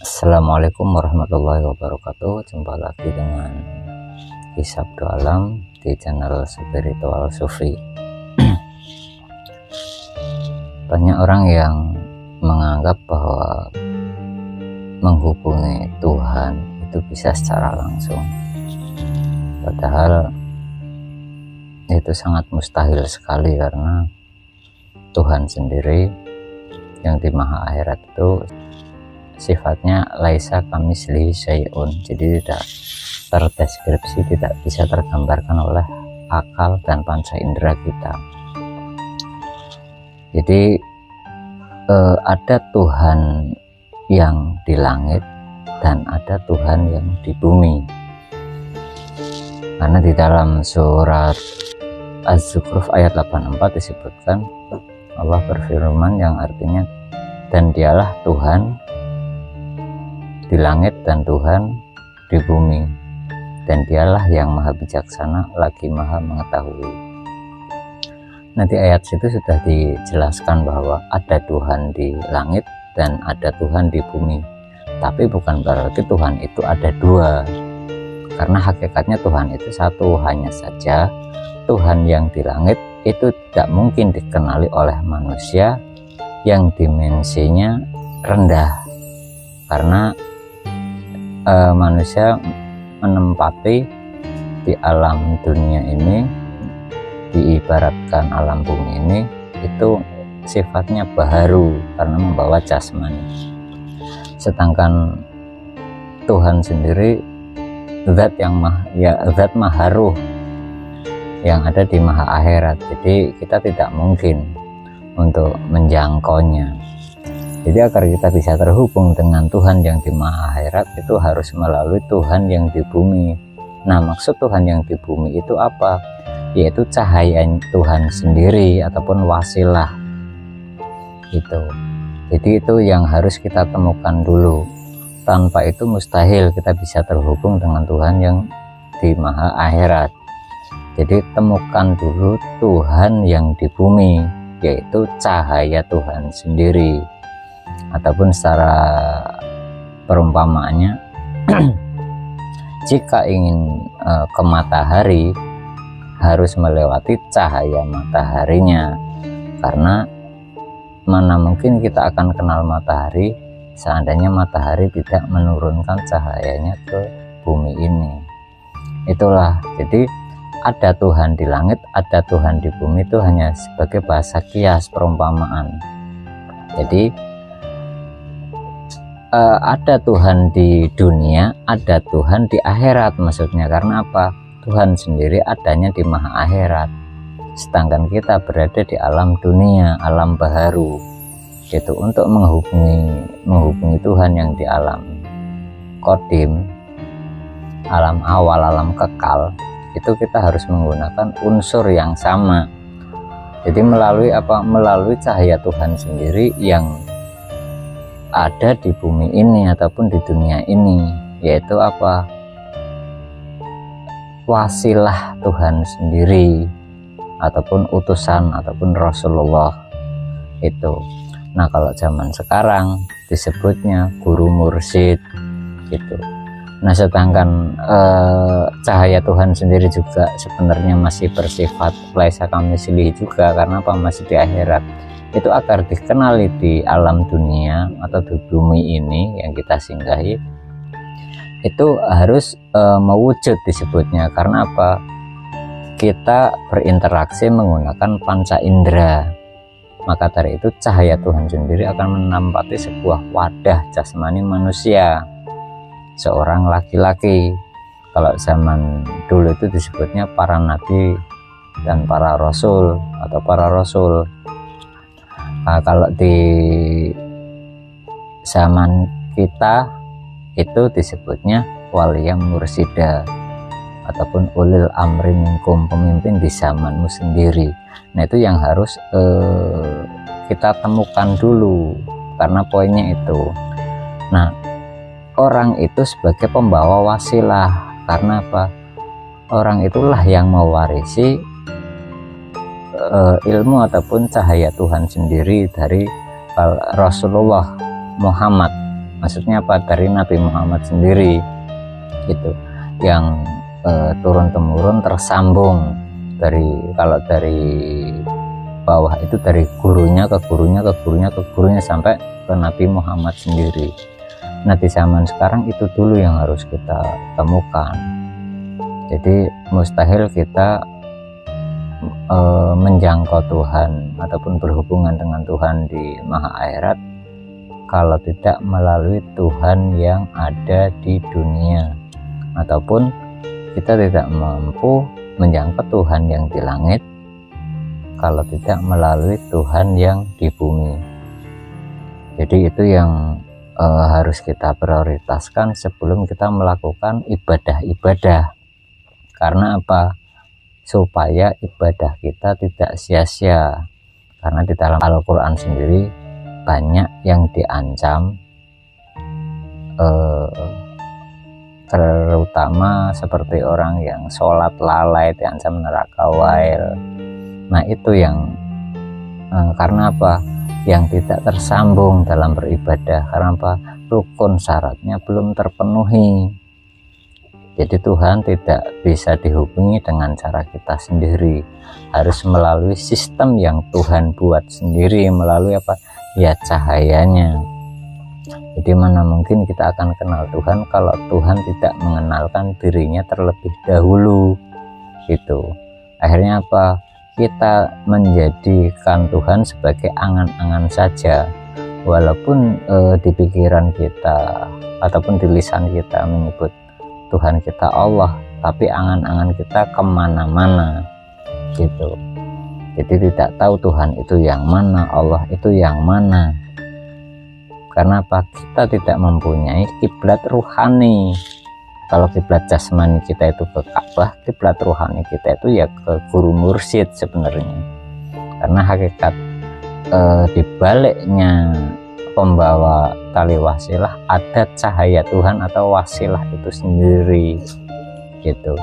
Assalamualaikum warahmatullahi wabarakatuh. Jumpa lagi dengan Kisah Alam di channel Spiritual Sufi. Banyak orang yang menganggap bahwa menghubungi Tuhan itu bisa secara langsung, padahal itu sangat mustahil sekali, karena Tuhan sendiri yang di maha akhirat itu sifatnya laisa kamitslihi syai'un, jadi tidak terdeskripsi, tidak bisa tergambarkan oleh akal dan panca indera kita. Jadi ada Tuhan yang di langit dan ada Tuhan yang di bumi, karena di dalam surat Az-Zukhruf ayat 84 disebutkan Allah berfirman yang artinya, dan dialah Tuhan di langit dan Tuhan di bumi, dan dialah yang maha bijaksana lagi maha mengetahui. Nanti ayat situ sudah dijelaskan bahwa ada Tuhan di langit dan ada Tuhan di bumi, tapi bukan berarti Tuhan itu ada dua, karena hakikatnya Tuhan itu satu. Hanya saja Tuhan yang di langit itu tidak mungkin dikenali oleh manusia yang dimensinya rendah, karena manusia menempati di alam dunia ini, diibaratkan alam bumi ini itu sifatnya baharu karena membawa jasmani, sedangkan Tuhan sendiri zat yang zat maharuh yang ada di maha akhirat, jadi kita tidak mungkin untuk menjangkaunya. Jadi agar kita bisa terhubung dengan Tuhan yang di maha akhirat itu harus melalui Tuhan yang di bumi. Nah, maksud Tuhan yang di bumi itu apa? Yaitu cahaya Tuhan sendiri ataupun wasilah itu. Jadi itu yang harus kita temukan dulu. Tanpa itu mustahil kita bisa terhubung dengan Tuhan yang di maha akhirat. Jadi temukan dulu Tuhan yang di bumi, yaitu cahaya Tuhan sendiri. Ataupun secara perumpamaannya jika ingin ke matahari harus melewati cahaya mataharinya, karena mana mungkin kita akan kenal matahari seandainya matahari tidak menurunkan cahayanya ke bumi ini. Itulah, jadi ada Tuhan di langit, ada Tuhan di bumi itu hanya sebagai bahasa kias, perumpamaan. Jadi ada Tuhan di dunia, ada Tuhan di akhirat maksudnya. Karena apa? Tuhan sendiri adanya di maha akhirat, sedangkan kita berada di alam dunia, alam baharu. Gitu, untuk menghubungi Tuhan yang di alam kodim, alam awal, alam kekal, itu kita harus menggunakan unsur yang sama. Jadi melalui apa? Melalui cahaya Tuhan sendiri yang ada di bumi ini ataupun di dunia ini, yaitu apa? Wasilah Tuhan sendiri ataupun utusan ataupun Rasulullah itu. Nah, kalau zaman sekarang disebutnya guru mursyid gitu. Nah, sedangkan cahaya Tuhan sendiri juga sebenarnya masih bersifat laisa kamitslihi juga, karena apa? Masih di akhirat. Itu agar dikenali di alam dunia atau di bumi ini yang kita singgahi, itu harus mewujud disebutnya. Karena apa? Kita berinteraksi menggunakan panca indera, maka dari itu cahaya Tuhan sendiri akan menempati sebuah wadah jasmani manusia, seorang laki-laki. Kalau zaman dulu itu disebutnya para nabi dan para rasul atau para rasul. Nah, kalau di zaman kita itu disebutnya waliyam mursida ataupun ulil amri minkum, pemimpin di zamanmu sendiri. Nah, itu yang harus kita temukan dulu, karena poinnya itu. Nah, orang itu sebagai pembawa wasilah, karena apa? Orang itulah yang mewarisi ilmu ataupun cahaya Tuhan sendiri dari Rasulullah Muhammad Maksudnya apa? Dari Nabi Muhammad sendiri gitu, yang turun temurun tersambung kalau dari bawah itu dari gurunya ke gurunya ke gurunya ke gurunya sampai ke Nabi Muhammad sendiri. Nah, di zaman sekarang itu dulu yang harus kita temukan. Jadi mustahil kita menjangkau Tuhan ataupun berhubungan dengan Tuhan di maha akhirat kalau tidak melalui Tuhan yang ada di dunia, ataupun kita tidak mampu menjangkau Tuhan yang di langit kalau tidak melalui Tuhan yang di bumi. Jadi itu yang harus kita prioritaskan sebelum kita melakukan ibadah-ibadah. Karena apa? Supaya ibadah kita tidak sia-sia. Karena di dalam Al-Quran sendiri banyak yang diancam, terutama seperti orang yang sholat lalai diancam neraka wail. Nah, itu yang karena apa? Yang tidak tersambung dalam beribadah. Karena apa? Rukun syaratnya belum terpenuhi. Jadi Tuhan tidak bisa dihubungi dengan cara kita sendiri, harus melalui sistem yang Tuhan buat sendiri, melalui apa? Ya, cahayanya. Jadi mana mungkin kita akan kenal Tuhan kalau Tuhan tidak mengenalkan dirinya terlebih dahulu gitu. Akhirnya apa? Kita menjadikan Tuhan sebagai angan-angan saja, walaupun di pikiran kita ataupun di lisan kita menyebut Tuhan kita Allah, tapi angan-angan kita kemana-mana gitu. Jadi tidak tahu Tuhan itu yang mana, Allah itu yang mana. Karena apa? Kita tidak mempunyai kiblat ruhani. Kalau kiblat jasmani kita itu ke Ka'bah, kiblat ruhani kita itu ya ke guru mursyid sebenarnya. Karena hakikat dibaliknya pembawa tali wasilah ada cahaya Tuhan atau wasilah itu sendiri gitu.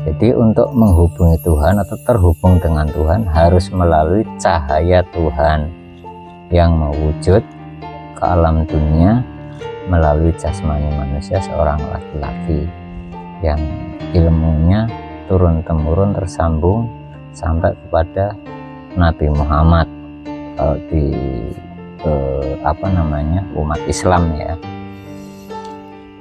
Jadi untuk menghubungi Tuhan atau terhubung dengan Tuhan harus melalui cahaya Tuhan yang mewujud ke alam dunia melalui jasmani manusia seorang laki-laki yang ilmunya turun-temurun tersambung sampai kepada Nabi Muhammad di umat Islam ya.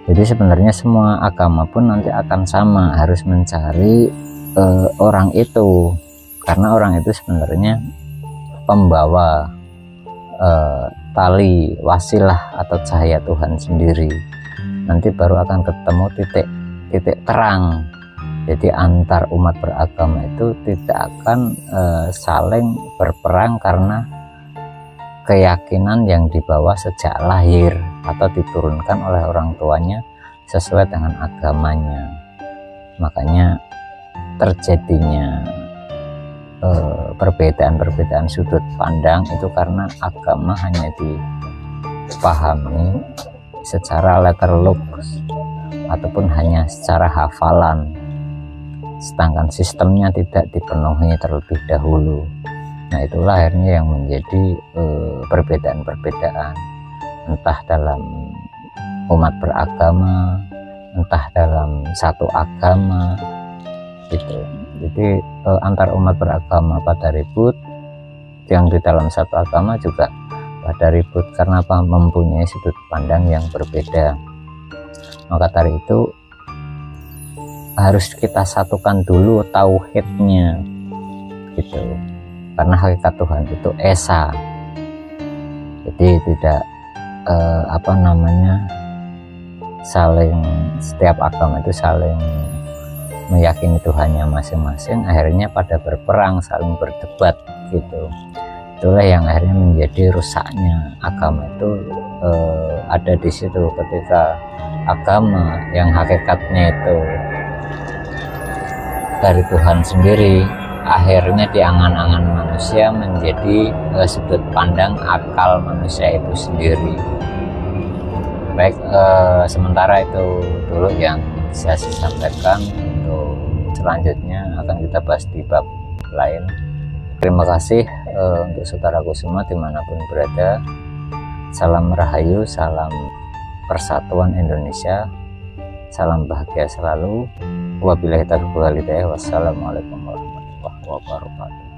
Jadi sebenarnya semua agama pun nanti akan sama, harus mencari orang itu, karena orang itu sebenarnya pembawa tali wasilah atau cahaya Tuhan sendiri. Nanti baru akan ketemu titik terang. Jadi antar umat beragama itu tidak akan saling berperang karena keyakinan yang dibawa sejak lahir atau diturunkan oleh orang tuanya sesuai dengan agamanya. Makanya terjadinya perbedaan-perbedaan sudut pandang itu karena agama hanya dipahami secara letterlock ataupun hanya secara hafalan, sedangkan sistemnya tidak dipenuhi terlebih dahulu. Nah, itulah akhirnya yang menjadi perbedaan-perbedaan, entah dalam umat beragama, entah dalam satu agama gitu. Jadi antar umat beragama pada ribut, yang di dalam satu agama juga pada ribut karena apa? Mempunyai sudut pandang yang berbeda. Maka dari itu harus kita satukan dulu tauhidnya gitu. Karena hakikat Tuhan itu esa, jadi tidak setiap agama itu saling meyakini Tuhannya masing-masing, akhirnya pada berperang, saling berdebat gitu. Itulah yang akhirnya menjadi rusaknya agama itu ada di situ, ketika agama yang hakikatnya itu dari Tuhan sendiri akhirnya di angan-angan manusia menjadi sudut pandang akal manusia itu sendiri. Baik, sementara itu dulu yang saya sampaikan. Untuk selanjutnya akan kita bahas di bab lain. Terima kasih untuk saudaraku semua dimanapun berada. Salam Rahayu, salam persatuan Indonesia, salam bahagia selalu. Wabillahi taufiq wal hidayah. Wassalamualaikum warahmatullahi wabarakatuh.